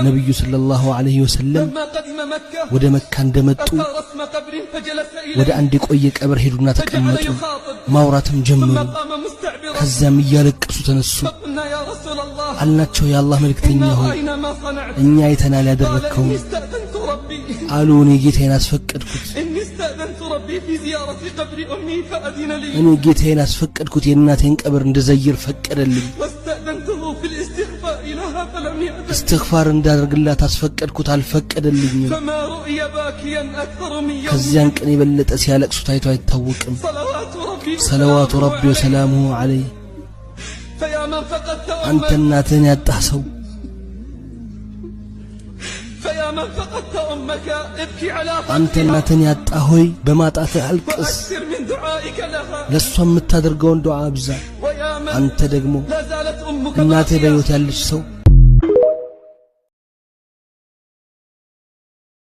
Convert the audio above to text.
ነብዩ ሰለላሁ ዐለይሂ ወሰለም ወደ መካ እንደመጡ ወደ አንድ የቆየ ቀብር ሄዱና ተቀመጡ ማውራትም ጀመሩ ከዛም እያለቀሱ ተነሱ አልናቸው የአላህ መልእክተኛ ሆይ እኛ አይተናል ያደረከው አሉ እኔ ጌታዬን አስፈቀድኩት እኔ ጌታዬን አስፈቀድኩት የእናቴን ቀብር እንደዘይር ፈቀደልኝ استغفار እንዳደርግላት አስፈቀድኩት አልፈቀደልኝም ከዚያን ቀን የበለጠ ሲያለቅሱ ታይቶ አይታወቅም ሰለዋቱ ረቢ ወሰላሙሁ ዐለይሂ አንተ እናትህን ያጣህ ሰው አንተ እናትህን ያጣህ ሆይ በማጣትህ አልቅስ ለሷም የምታደርገውን ዱዓ አብዛ አንተ ደግሞ እናትህ በሕይወት ያለች ሰው